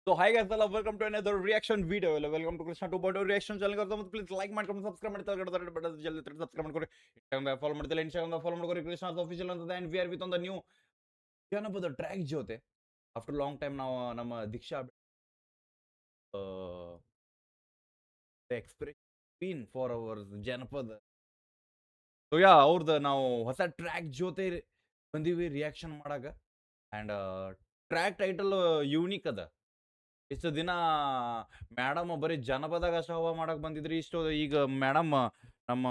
So hi guys, hello, welcome to another reaction video. Welcome to Krishna 2.0 reaction channel. करता हूँ please like ಮಾಡ್ಕೊಂಡು subscribe ಮಾಡಿ ತಗೊಳ್ತಾರೆ but ಜಲ್ದಿ ಸಬ್ಸ್ಕ್ರೈಬ್ ಮಾಡ್ಕೊರಿ. Instagram ಫಾಲೋ ಮಾಡ್ತಿಲ್ಲ, Instagram ಫಾಲೋ ಮಾಡ್ಕೊರಿ. ಕೃಷ್ಣ ಆಫಿಷಿಯಲ್ ಅಂತ and we are with on the new ಜನಪದ ಟ್ರ್ಯಾಕ್ ಜೊತೆ. After long time ನಾವು ನಮ್ಮ ದೀಕ್ಷಾ ಎಕ್ಸ್ಪ್ರೆಸ್ ಕ್ವೀನ್ ಫಾರ್ ಅವರ್ ಜನಪದ. ಸೊ ಯಾ ಅವ್ರದ್ದು ನಾವು ಹೊಸ ಟ್ರ್ಯಾಕ್ ಜೊತೆ ಬಂದೀವಿ ರಿಯಾಕ್ಷನ್ ಮಾಡಾಕ. ಅಂಡ್ ಟ್ರ್ಯಾಕ್ ಟೈಟಲ್ ಯೂನಿಕ್ ಅದ. ಇಷ್ಟು ದಿನ ಮೇಡಮ್ ಬರೀ ಜನಪದಾಗ ಅಷ್ಟ ಹವಾ ಮಾಡಕ್ ಬಂದಿದ್ರಿ. ಇಷ್ಟು ಈಗ ಮೇಡಮ್ ನಮ್ಮ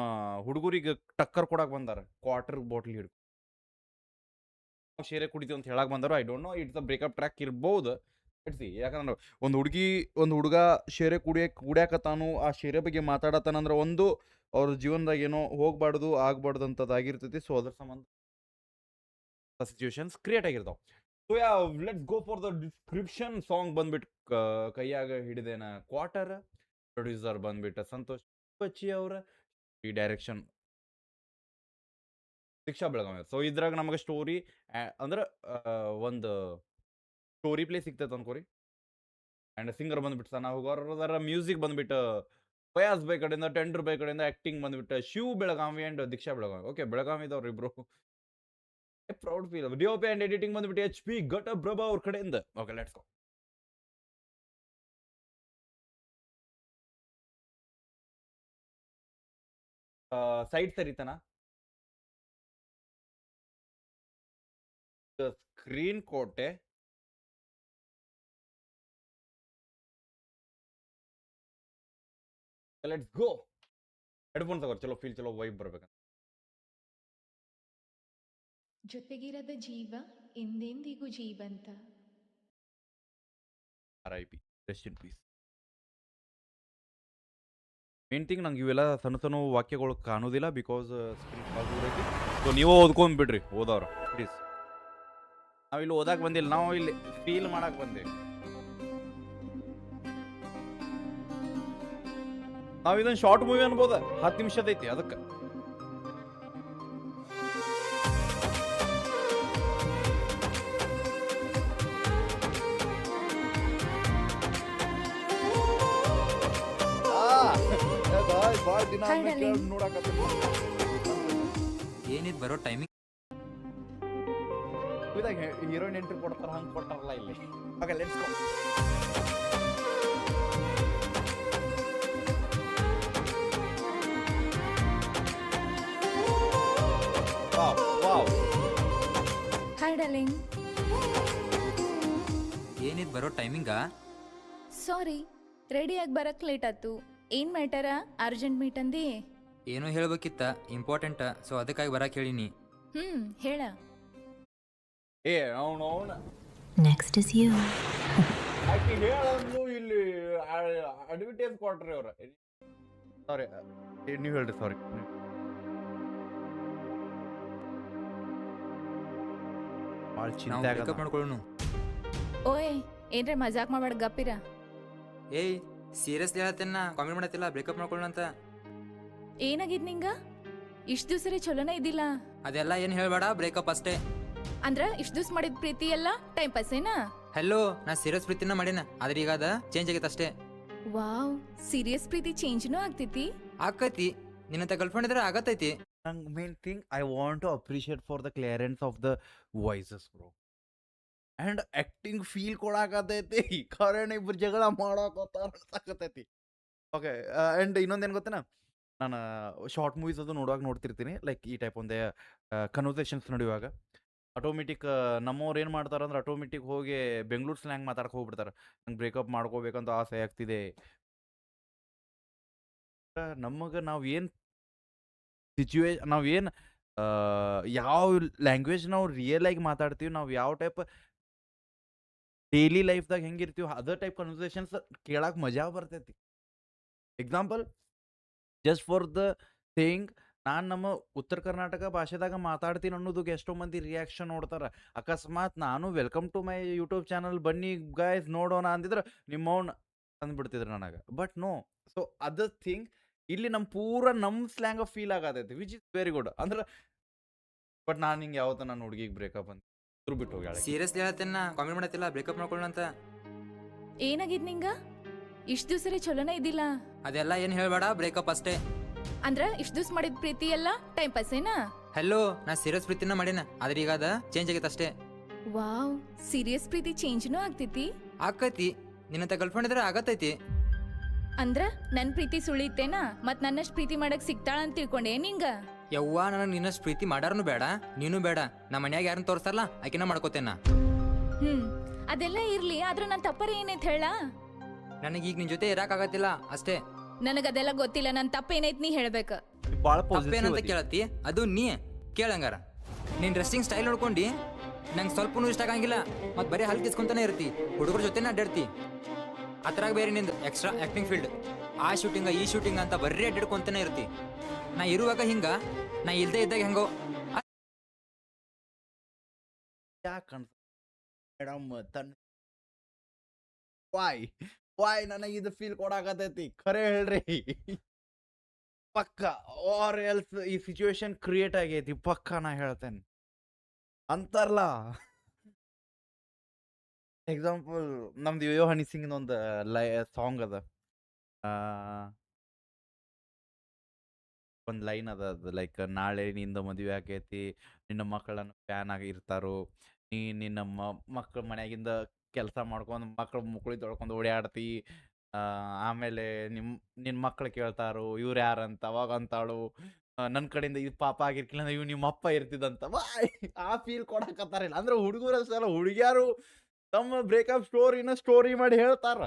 ಹುಡುಗರಿಗೆ ಟಕ್ಕರ್ ಕೊಡಕ್ ಬಂದಾರ. ಕ್ವಾರ್ಟರ್ ಬಾಟ್ಲ್ ಹಿಡ್ಕೊ ಶೇರೆ ಕುಡಿತೀವಿ ಅಂತ ಹೇಳಕ್ ಬಂದಾರ. I don't know, it's a breakup track ಇರ್ಬೋದು. ಇಟ್ಸಿ ಯಾಕಂದ್ರೆ ಒಂದು ಹುಡುಗಿ ಒಂದು ಹುಡುಗ ಶೇರೆ ಕುಡಿಯಾಕತ್ತಾನು, ಆ ಶೇರೆ ಬಗ್ಗೆ ಮಾತಾಡತ್ತಾನಂದ್ರೆ ಒಂದು ಅವ್ರ ಜೀವನದಾಗ ಏನೋ ಹೋಗ್ಬಾರ್ದು ಆಗ್ಬಾರ್ದು ಅಂತದಾಗಿರ್ತೈತಿ. ಸೊ ಅದ್ರ ಸಂಬಂಧ ಸಿಚುವೇಶನ್ಸ್ ಕ್ರಿಯೇಟ್ ಆಗಿರ್ತಾವ. So yeah let's go for the description. Song ಬಂದ್ಬಿಟ್ಟು ಕೈಯಾಗ ಹಿಡಿದೇನ ಕ್ವಾರ್ಟರ್, ಪ್ರೊಡ್ಯೂಸರ್ ಬಂದ್ಬಿಟ್ಟು ಸಂತೋಷ್ ಬಚ್ಚಿ ಅವರ, ಈ ಡೈರೆಕ್ಷನ್ ದೀಕ್ಷಾ ಬೆಳಗಾವಿ. ಸೊ ಇದ್ರಾಗ ನಮಗೆ ಸ್ಟೋರಿ ಅಂದ್ರೆ ಒಂದು ಸ್ಟೋರಿ ಪ್ಲೇ ಸಿಗ್ತೈತೆ ಅನ್ಕೋರಿ. ಅಂಡ್ ಸಿಂಗರ್ ಬಂದ್ಬಿಟ್ಟು ಸಣ್ಣ ಹೋಗೋರ, ಮ್ಯೂಸಿಕ್ ಬಂದ್ಬಿಟ್ಟು ಫಯಾಜ್ ಬೈ ಕಡೆಯಿಂದ, ಟೆಂಡರ್ ಬೈ ಕಡೆಯಿಂದ, ಆಕ್ಟಿಂಗ್ ಬಂದ್ಬಿಟ್ಟು ಶಿವ್ ಬೆಳಗಾವಿ ಅಂಡ್ ದೀಕ್ಷಾ ಬೆಳಗಾವಿ. ಓಕೆ, ಬೆಳಗಾವಿದವ್ರು ಇಬ್ರು. Proud feel. DOP and editing ಬಂದ್ಬಿಟ್ಟು HP ಘಟಪ್ರಭಾ ಅವ್ರ ಕಡೆಯಿಂದ. Okay, let's go. ಸೈಡ್ ಸರಿತನ ಸ್ಕ್ರೀನ್ ಕೋಟೆ ಲೆಟ್ಸ್ ಗೋ. ಹೆಡ್ಫೋನ್ ತಗೋರಿ, ಚಲೋ ಫೀಲ್, ಚಲೋ ವೈಬ್ ಬರ್ಬೇಕಂತ. ಜೊತೆಗಿರದ ಜೀವ ಎಂದೆಂದಿಗೂ ಜೀವಂತ. RIP, rest in peace. Main thing ನಂಗೆ ಇವೆಲ್ಲ ಸಣ್ಣ ಸಣ್ಣ ವಾಕ್ಯಗಳು ಕಾಣೋದಿಲ್ಲ, ಬಿಕಾಸ್ ಸ್ಕ್ರೀನ್ ಐತಿ. ಸೊ ನೀವು ಓದ್ಕೊಂಡ್ ಬಿಡ್ರಿ ಓದವ್ರ ಪ್ಲೀಸ್. ನಾವಿಲ್ಲಿ ಓದಾಕ್ ಬಂದಿಲ್ಲ, ನಾವು ಇಲ್ಲಿ ಫೀಲ್ ಮಾಡಕ್ ಬಂದೇವಿ. ನಾವ್ ಇದನ್ನ ಶಾರ್ಟ್ ಮೂವಿ ಅನ್ಬೋದ, 10 ನಿಮಿಷದ ಐತಿ ಅದಕ್ಕೆ. ಏನಿದ್ ಬರೋ ಟೈಮಿಂಗ್ ಹೀರೋಯಿನ್ ಎಂಟ್ರಿ ಕೊಡ್ತಾರ, ಹಂಗ್ ಕೊಟ್ಟಾರಲ್ಲ ಇಲ್ಲಿ. Okay, let's go. Hi darling. ಏನಿದ್ ಬರೋ ಟೈಮಿಂಗ ಸಾರಿ, ರೆಡಿಯಾಗಿ ಬರಕ್ ಲೇಟ್ ಆಯ್ತು. ಏನ್ ಮ್ಯಾಟರ? ಅರ್ಜೆಂಟ್ ಮೀಟ್ ಅಂದಿ? ಏನೋ ಹೇಳ್ಬೇಕಿತ್ತ, ಇಂಪಾರ್ಟೆಂಟ್. ಸೊ ಅದಕ್ಕಾಗಿ ಬರಕ್ ಹೇಳಿನಿ. ಹೇಳ. ಏ ಅವನು Next is you. ಆಕಿ ಹೇಳಂದ್ಲು ಇಲ್ಲಿ ಅಡ್ವರ್ಟೈಸ್ ಕೊಟ್ರಿ ಅವ್ರ. ಸಾರಿ, ನೀವು ಹೇಳ್ರಿ. ಸಾರಿ, ಭಾಳ ನಾವು ಚಿಂತೆ ಬ್ರೇಕಪ್ ಆಗದ. ಮಾಡ್ಕೊಳ್ಳೋಣ. ಓಯ್, ಏನ್ರ ಮಜಾಕ್ ಮಾಡ್ಬೇಡ, ಗಪ್ಪಿರ. ಏಯ್ ಸೀರಿಯಸ್ ಹೇಳತ್ತೇನ, ಕಾಮಿಡಿ ಮಾಡತ್ತಿಲ್ಲ, ಬ್ರೇಕಪ್ ಮಾಡ್ಕೊಳ್ಳೋಣ ಅಂತ. ಏನಾಗಿದ್ ನಿಂಗ? ಇಷ್ಟ್ ದಿವ್ಸರೇ ಚಲೋನೇ ಇದ್ದಿಲ್ಲ. ಅದೆಲ್ಲ ಏನ್ ಹೇಳ್ಬೇಡ, ಬ್ರೇಕಪ್ ಅಷ್ಟೇ. ಅಂದ್ರ ಇಷ್ಟ್ ದಿವ್ಸ ಮಾಡಿದ ಪ್ರೀತಿ ಎಲ್ಲ ಟೈಮ್ ಪಾಸ್ ಏನಾ? ಹೆಲೋ, ನಾ ಸೀರಿಯಸ್ ಪ್ರೀತಿನ ಮಾಡೇನ, ಆದ್ರೆ ಈಗ ಅದ ಚೇಂಜ್ ಆಗೈತೆ ಅಷ್ಟೇ. ವಾವ್, ಸೀರಿಯಸ್ ಪ್ರೀತಿ ಚೇಂಜ್ನೂ ಆಗ್ತೈತಿ. ಆಕೈತಿ, ನಿನ್ನಂತ ಗರ್ಲ್ಫ್ರೆಂಡ್ ಇದ್ರೆ ಆಗತ್ತೈತಿ. ನಂಗೆ main thing I want to appreciate for the clearance of the voices bro. And acting feel ಕೊಡಾಕತೈತಿ. ಕಾರಣ ಇಬ್ರು ಜಗಳ ಮಾಡಾಕತ್ತೈತಿ. ಓಕೆ, ಅಂಡ್ ಇನ್ನೊಂದೇನು ಗೊತ್ತೇನ, ನಾನು ಶಾರ್ಟ್ ಮೂವೀಸ್ ಅದು ನೋಡ್ತಿರ್ತೀನಿ. ಲೈಕ್ ಈ ಟೈಪ್ ಒಂದೇ ಕನ್ವರ್ಸೇಷನ್ಸ್ ನಡೆಯುವಾಗ ಆಟೋಮೆಟಿಕ್ ನಮ್ಮವ್ರು ಏನು ಮಾಡ್ತಾರೆ ಅಂದ್ರೆ ಆಟೋಮೆಟಿಕ್ ಹೋಗಿ ಬೆಂಗಳೂರು ಸ್ಲ್ಯಾಂಗ್ ಮಾತಾಡಕ್ಕೆ ಹೋಗ್ಬಿಡ್ತಾರೆ. ನಂಗೆ ಬ್ರೇಕಪ್ ಮಾಡ್ಕೋಬೇಕಂತ ಆಸೆ ಆಗ್ತಿದೆ. ನಮಗೆ ನಾವೇನು ನಾವೇನು ಯಾವ ಲ್ಯಾಂಗ್ವೇಜ್ ನಾವು ರಿಯಲ್ ಆಗಿ ಮಾತಾಡ್ತೀವಿ, ನಾವು ಯಾವ ಟೈಪ್ ಡೈಲಿ ಲೈಫ್ದಾಗ ಹೆಂಗಿರ್ತೀವಿ, ಅದರ್ ಟೈಪ್ ಕನ್ವರ್ಸೇಷನ್ಸ್ ಕೇಳಕ್ಕೆ ಮಜಾ ಬರ್ತೈತಿ. Example, just for the thing, ನಾನು ನಮ್ಮ ಉತ್ತರ ಕರ್ನಾಟಕ ಭಾಷೆದಾಗ ಮಾತಾಡ್ತೀನಿ ಅನ್ನೋದಕ್ಕೆ ಎಷ್ಟೋ ಮಂದಿ ರಿಯಾಕ್ಷನ್ ನೋಡ್ತಾರೆ. ಅಕಸ್ಮಾತ್ ನಾನು welcome to my YouTube channel ಬನ್ನಿ ಗೈಸ್ ನೋಡೋಣ ಅಂದಿದ್ರೆ ನಿಮ್ಮವ್ನ ಅಂದ್ಬಿಡ್ತಿದ್ರು ನನಗೆ. But no, so other thing ಇಲ್ಲಿ ನಮ್ಮ ಸ್ಲ್ಯಾಂಗ್ ಫೀಲ್ ಆಗತೈತಿ, ವಿಚ್ ಇಸ್ ವೆರಿ ಗುಡ್. ಅಂದ್ರೆ ಬಟ್ ನಾನು ಹಿಂಗೆ ಯಾವತ್ತ ನನ್ನ ಹುಡುಗಿಗೆ ಬ್ರೇಕಪ್ ಅಂತ ಬಿಟ್ಟು ಹೋಗ್ಯಾಳ. ಸೀರಿಯಸ್ ಹೇಳತ್ತೇನ, ಕಾಮಿಡಿ ಮಾಡತ್ತಿಲ್ಲ, ಬ್ರೇಕಪ್ ಮಾಡ್ಕೊಳ್ಳೋಣ ಅಂತ. ಏನಾಗಿದ್ ನಿಂಗ ಇಷ್ಟ್ ದಿವ್ಸರೇ ಚಲೋನೇ ಇದ್ದಿಲ್ಲ. ಅದೆಲ್ಲ ಏನ್ ಹೇಳ್ಬೇಡ, ಬ್ರೇಕಪ್ ಅಷ್ಟೇ. ಅಂದ್ರ ಇಷ್ಟ್ ದಿವ್ಸ ಮಾಡಿದ ಪ್ರೀತಿ ಎಲ್ಲ ಟೈಮ್ ಪಾಸ್ ಏನಾ? ಹೆಲೋ, ನಾ ಸೀರಿಯಸ್ ಪ್ರೀತಿನ ಮಾಡೇನ, ಆದ್ರೆ ಈಗ ಅದ ಚೇಂಜ್ ಆಗೈತೆ ಅಷ್ಟೇ. ವಾವ್, ಸೀರಿಯಸ್ ಪ್ರೀತಿ ಚೇಂಜ್ನೂ ಆಗ್ತೈತಿ. ಆಕೈತಿ, ನಿನ್ನಂತ ಗರ್ಲ್ಫ್ರೆಂಡ್ ಇದ್ರೆ ಆಗತ್ತೈತಿ. ಅಂದ್ರ ನನ್ ಪ್ರೀತಿ ಸುಳಿತೇನಾ? ಮತ್ ನನ್ನಷ್ಟ್ ಪ್ರೀತಿ ಮಾಡಕ್ ಸಿಗ್ತಾಳ ಅಂತ ತಿಳ್ಕೊಂಡೆ ನಿಂಗ? ಯವ್ವ, ನನಗೆ ನಿನ್ನಷ್ಟು ಪ್ರೀತಿ ಮಾಡಾರನು ಬೇಡ, ನೀನು ಬೇಡ. ನಮ್ಮ ಮನ್ಯಾಗ ಯಾರನ್ನ ತೋರಿಸ್ತಾರಲ್ಲ ಆಕಿನ ಮಾಡ್ಕೋತೇನ. ಅದೆಲ್ಲ ಇರ್ಲಿ, ಆದ್ರ ನನ್ ತಪ್ಪರ ಏನೈತ್ ಹೇಳ? ನನಗೀಗ ನಿನ್ ಜೊತೆ ಇರಾಕಾಗತ್ತಿಲ್ಲ ಅಷ್ಟೇ. ನನಗದೆಲ್ಲ ಗೊತ್ತಿಲ್ಲ, ನನ್ ತಪ್ಪೇನೈತ್ ನೀ ಹೇಳ್ಬೇಕ. ಬಾಳ ತಪ್ಪೇನಂತ ಕೇಳತ್ತಿ, ಅದು ನೀ ಕೇಳಂಗಾರ. ನಿನ್ ಡ್ರೆಸ್ಸಿಂಗ್ ಸ್ಟೈಲ್ ನೋಡ್ಕೊಂಡು ನಂಗೆ ಸ್ವಲ್ಪನೂ ಇಷ್ಟ ಆಗಂಗಿಲ್ಲ. ಮತ್ ಬರೀ ಹಲ್ ಕಿಸ್ಕೊಂತಾನೆ ಇರ್ತಿ, ಹುಡುಗರ ಜೊತೆನ ಅಡ್ಡಾಡ್ತಿ. ಅದ್ರಾಗ ಬೇರೆ ನಿಂದು ಎಕ್ಸ್ಟ್ರಾ ಆಕ್ಟಿಂಗ್ ಫೀಲ್ಡ್, ಆ ಶೂಟಿಂಗ ಈ ಶೂಟಿಂಗ್ ಅಂತ ಬರೀ ಅಡ್ಡಾಡ್ಕೊಂತಾನೆ ಇರ್ತಿ. ನಾ ಇರುವಾಗ ಹಿಂಗ, ನಾ ಇಲ್ದೇ ಇದ್ದಾಗ ಹೆಂಗೋ. ಯಾಕೆ ಮೇಡಮ್ ತನ್ನ ವಾಯ್ ನನಗೆ ಇದು ಫೀಲ್ ಕೊಡಾಕತೈತಿ, ಖರೆ ಹೇಳ್ರಿ. ಪಕ್ಕ ಆರ್ ಎಲ್ಸ್ ಈ ಸಿಚುವೇಶನ್ ಕ್ರಿಯೇಟ್ ಆಗೈತಿ, ಪಕ್ಕ ನಾ ಹೇಳ್ತೇನೆ ಅಂತಾರಲ್ಲ. ಎಕ್ಸಾಂಪಲ್ ನಮ್ದು ಯೋ ಹನಿ ಸಿಂಗ್ ಒಂದು ಸಾಂಗ್ ಅದ, ಒಂದು ಲೈನ್ ಅದ, ಅದು ಲೈಕ್ ನಾಳೆ ನಿಂದ ಮದುವೆ ಆಗೈತಿ, ನಿನ್ನ ಮಕ್ಕಳನ್ನ ಫ್ಯಾನ್ ಆಗಿ ಇರ್ತಾರೋ, ನೀ ನಿನ್ನ ಮಕ್ಕಳ ಮನ್ಯಾಗಿಂದ ಕೆಲಸ ಮಾಡ್ಕೊಂಡು ಮಕ್ಕಳು ಮುಕ್ಕಳಿ ತೊಳ್ಕೊಂಡು ಓಡಾಡ್ತಿ, ಆಮೇಲೆ ನಿನ್ನ ಮಕ್ಳು ಕೇಳ್ತಾರೋ ಇವ್ರು ಯಾರಂತ, ಅವಾಗ ಅಂತಾಳು ನನ್ನ ಕಡೆಯಿಂದ ಇದು ಪಾಪ ಆಗಿರ್ಕಿಲ್ಲ ಇವ್ ನಿಮ್ಮ ಅಪ್ಪ ಇರ್ತಿದಂತ. ಆ ಫೀಲ್ ಕೊಡಕತ್ತಾರಿಲ್ಲ ಅಂದ್ರೆ ಹುಡುಗರು ಅಷ್ಟಲ್ಲ, ಹುಡುಗಿಯಾರು ತಮ್ಮ ಬ್ರೇಕಪ್ ಸ್ಟೋರಿ ಮಾಡಿ ಹೇಳ್ತಾರ.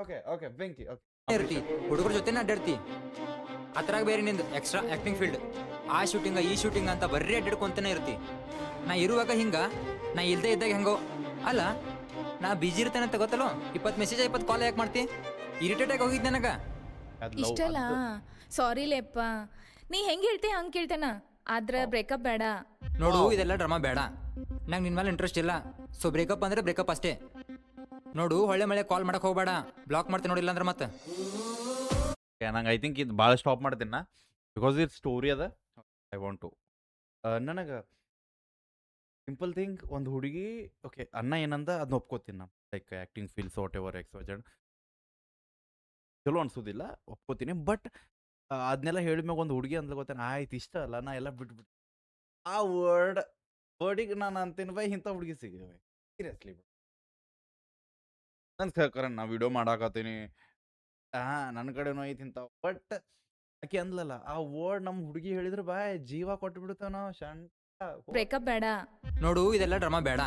ಓಕೆ ಓಕೆ ಬೆಂಕಿ ಇರ್ತಿ, ಹುಡುಗರ ಜೊತೆನ ಅಡ್ಡಾಡ್ತಿ. ಅದ್ರಾಗ ಬೇರೆ ನಿಂದು ಎಕ್ಸ್ಟ್ರಾ ಆಕ್ಟಿಂಗ್ ಫೀಲ್ಡ್, ಆ ಶೂಟಿಂಗ ಈ ಶೂಟಿಂಗ್ ಅಂತ ಬರೀ ಅಡ್ಡಾಡ್ಕೊಂತಾನೆ ಇರ್ತಿ. ನಾ ಇರುವಾಗ ಹಿಂಗ, ನಾ ಇಲ್ದೇ ಇದ್ದಾಗ ಹೆಂಗೋ. ಅಲ್ಲ, ನಾ ಬಿಜಿ ಇರ್ತೇನೆ ಅಂತ ಗೊತ್ತಲ್ಲೋ, 20 ಮೆಸೇಜ್ 20 ಕಾಲ್ ಯಾಕೆ ಮಾಡ್ತಿ? ಇರಿಟೇಟ್ ಆಗಿ ಹೋಗಿದ್ ನನಗ. ಇಷ್ಟಲ್ಲ, ಸಾರಿ ಲೇಪ್ಪ, ನೀ ಹೆಂಗ್ ಹೇಳ್ತಿ ಹಂಗ್ ಕೇಳ್ತೇನ, ಆದ್ರ ಬ್ರೇಕಪ್ ಬೇಡ. ನೋಡು, ಇದೆಲ್ಲ ಡ್ರಾಮಾ ಬೇಡ, ನಂಗೆ ನಿನ್ ಮೇಲೆ ಇಂಟ್ರೆಸ್ಟ್ ಇಲ್ಲ. ಸೊ ಬ್ರೇಕಪ್ ಅಂದ್ರೆ ಬ್ರೇಕಪ್ ಅಷ್ಟೇ. ನೋಡು, ಹೊಳ್ಳೆ ಮಳೆ ಕಾಲ್ ಮಾಡಕ್ ಹೋಗ್ಬೇಡ, ಬ್ಲಾಕ್ ಮಾಡ್ತೀನಿ ನೋಡಿಲ್ಲ ಅಂದ್ರೆ ಮತ್ತೆ. ನಂಗೆ ಐ ಥಿಂಕ್ ಇದು ಭಾಳ ಸ್ಟಾಪ್ ಮಾಡ್ತೀನಿ ನಾ, ಬಿಕಾಸ್ ಇದು ಸ್ಟೋರಿ ಅದ. ಐ ವಾಂಟ್ ಟು ನನಗೆ ಸಿಂಪಲ್ ಥಿಂಗ್, ಒಂದು ಹುಡುಗಿ ಓಕೆ ಅನ್ನ ಏನಂದ ಅದನ್ನ ಒಪ್ಕೋತೀನಿ ನಾನು, like acting feels whatever exposure ಚಲೋ ಅನ್ಸೋದಿಲ್ಲ, ಒಪ್ಕೋತೀನಿ. ಬಟ್ ಅದನ್ನೆಲ್ಲ ಹೇಳಿದ್ಮ್ಯಾಗ ಒಂದು ಹುಡುಗಿ ಅಂದ್ಲ ಗೊತ್ತೇನೆ, ಆಯ್ತು ಇಷ್ಟ ಅಲ್ಲ ನಾ ಎಲ್ಲ ಬಿಟ್ಬಿಟ್ಟು ಆ ವರ್ಡಿಗೆ ನಾನು ಅಂತೀನಿ ಬೈ, ಇಂಥ ಹುಡುಗಿ ಸಿಗಿವೆ ಸೀರಿಯಸ್ಲಿ. ನನ್ನ ಕರೆ ನಾ ವಿಡಿಯೋ ಮಾಡಾಕತ್ತೀನಿ, ನನ್ನ ಕಡೆನೂ ಐತಿ ಇಂಥ. ಬಟ್ ಆಕೆ ಅಂದ್ಲಲ್ಲ, ಆ ವರ್ಡ್ ನಮ್ಮ ಹುಡುಗಿ ಹೇಳಿದ್ರೆ ಬಾಯ್ ಜೀವ ಕೊಟ್ಟು ಬಿಡ್ತಾವ ನಾವು ಶಂಟ. ಬ್ರೇಕಪ್ ಬೇಡ. ನೋಡು, ಇದೆಲ್ಲ ಡ್ರಾಮಾ ಬೇಡ,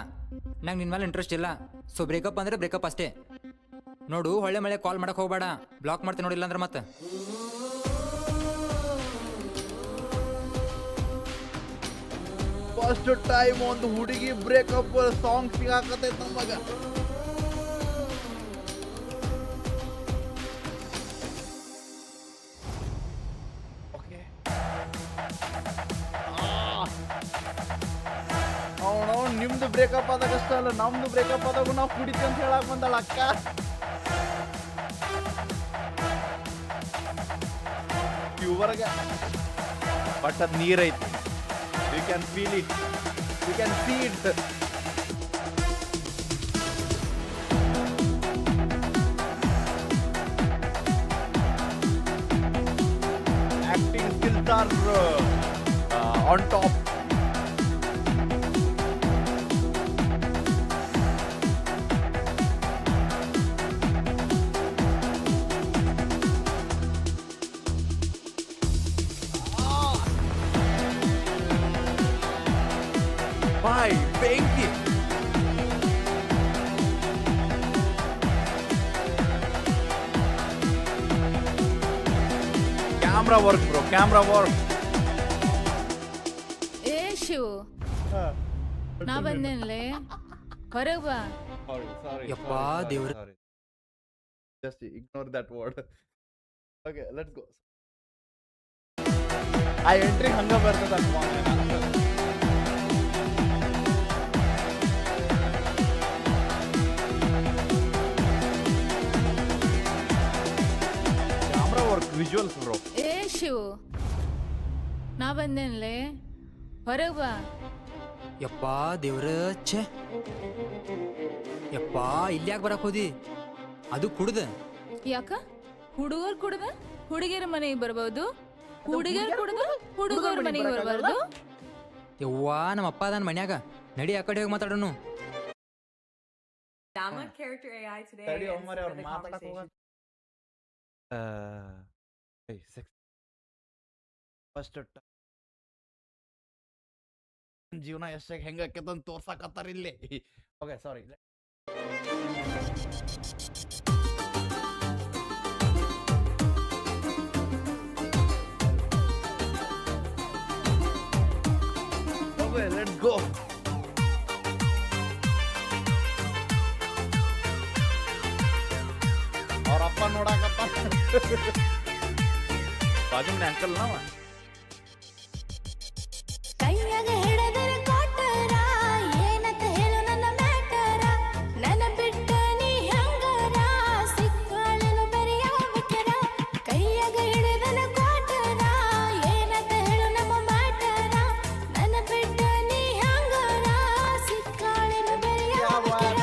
ನಂಗೆ ನಿನ್ ಮೇಲೆ ಇಂಟ್ರೆಸ್ಟ್ ಇಲ್ಲ. ಸೊ ಬ್ರೇಕಪ್ ಅಂದ್ರೆ ಬ್ರೇಕಪ್ ಅಷ್ಟೇ. ನೋಡು, ಹೊಳ್ಳೆ ಮಳೆ ಕಾಲ್ ಮಾಡಕ್ ಹೋಗ್ಬೇಡ, ಬ್ಲಾಕ್ ಮಾಡ್ತೀನಿ ನೋಡಿಲ್ಲ ಅಂದ್ರೆ ಮತ್ತೆ. ಫಸ್ಟ್ ಟೈಮ್ ಒಂದು ಹುಡುಗಿ ಬ್ರೇಕಪ್ ಸಾಂಗ್ ಸಿಗಾಕತೈತೆ ನಮಗ. ಅವನು ನಿಮ್ದು ಬ್ರೇಕಪ್ ಆದಾಗ ಅಷ್ಟ ಅಲ್ಲ, ನಮ್ದು ಬ್ರೇಕಪ್ ಆದಾಗ ನಾವು ಕುಡಿತೀವಿ ಅಂತ ಹೇಳಕ್ ಬಂದಾಳ ಅಕ್ಕ. ಇವ್ವರ್ಗ ಬಟ್ ಅದು ನೀರೈತಿ, you can feel it, you can see it. Acting skills are on top. Vai, benki. Camera work bro, camera work. ಏ ಶಿವ್, ನಾ ಬಂದೇನ್ಲೆ, ಹೊರಗ್ ಬಾ. Sorry. ಯಪ್ಪಾ ದೇವ್ರೆ. Just ignore that word. Okay, let's go. ಆ ಎಂಟ್ರಿ ಹಂಗ ಬರ್ತದ ಕ್ಯಾಮ್ರಾ ವರ್ಕ್, ವಿಜುವಲ್ಸ್ ಬ್ರೋ. ಏ ಶಿವ್, ನಾ ಬಂದೇನ್ಲೆ, ಹೊರಗ್ ಬಾ. ಯಪ್ಪಾ ದೇವ್ರ, ಛೇ. ಯಪ್ಪಾ ಇಲ್ಲಿ ಯಾಕೆ ಬರಕ್ ಹೋದಿ ಅದು ಕುಡ್ದ ಯಾಕ ಹುಡುಗರು ಕುಡ್ದ ಹುಡುಗಿಯರ ಮನೆಗೆ ಬರ್ಬೋದು, ಹುಡುಗಿಯರು ಕುಡ್ದ ಹುಡುಗರ ಮನೆಗೆ ಬರಬಾರ್ದು. ಯವ್ವಾ ನಮ್ಮ ಅಪ್ಪ ಅದಾನ ಮನ್ಯಾಗ, ನಡಿ ಆ ಕಡೆ ಹೋಗಿ ಮಾತಾಡೋನು. Download character AI today. ತಡಿ and ಒಮ್ಮರೆ see ಅವ್ರು the ಮಾತಾಡಕ್ conversation. ಫಸ್ಟ್ ಜೀವನ ಎಷ್ಟಾಗಿ ಹೆಂಗಾಕೈತಂತ ತೋರ್ಸಾಕತ್ತಾರ ಇಲ್ಲಿ. Okay sorry. ಓಕೆ ಲೆಟ್ಸ್ ಗೋ. ಅವ್ರ ಅಪ್ಪ ನೋಡಾಕತ್ತ ಬಾಜು ಅಂಕಲ್ ನಾವ. ಕೈಯಾಗ ಹಿಡದರ ಕೊಟ್ಟರ ಏನಂತ ಹೇಳು ನನ್ನ ಮ್ಯಾಟರ, ನನ್ನ ಬಿಟ್ಟ ನೀ ಹಂಗರ ಸಿಕ್ಕಾಳನು ಬರೆಯಬೇಕರ. ಕೈಯಾಗ ಹಿಡದರ ಕೊಟ್ಟರ ಏನಂತ ಹೇಳು ನಮ್ಮ ಮ್ಯಾಟರ, ನನ್ನ ಬಿಟ್ಟ ನೀ ಹಂಗರ ಸಿಕ್ಕಾಳನು ಬರೆಯಬೇಕರ.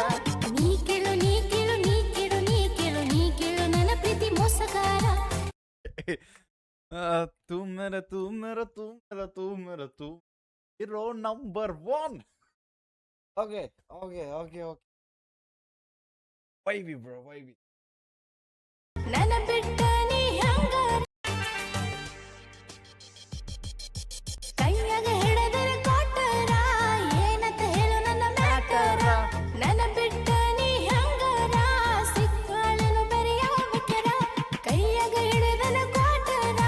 ನೀ ಕೇಳು ನೀ ಕೇಳು ನೀ ಕೇಳು ನೀ ಕೇಳು ನೀ ಕೇಳು ನನ್ನ ಪ್ರೀತಿ ಮೋಸಗಾರ. तू मेरा तू मेरा तू मेरा तू मेरा तू hero number 1. Okay okay okay okay वैवी ब्रो वैवी. ನನ್ನ ಬಿಟ್ಟ ನೀ ಹಂಗರ ಕೈಯಾಗ ಹಿಡದರ ಕೊಟ್ಟರ ಏನಂತ ಹೇಳು ನನ್ನ ಮ್ಯಾಟರ, ನನ್ನ ಬಿಟ್ಟ ನೀ ಹಂಗರ ಸಿಕ್ಕಾಳನು ಬರೆಯಬೇಕರ. ಕೈಯಾಗ ಹಿಡದರ ಕೊಟ್ಟರ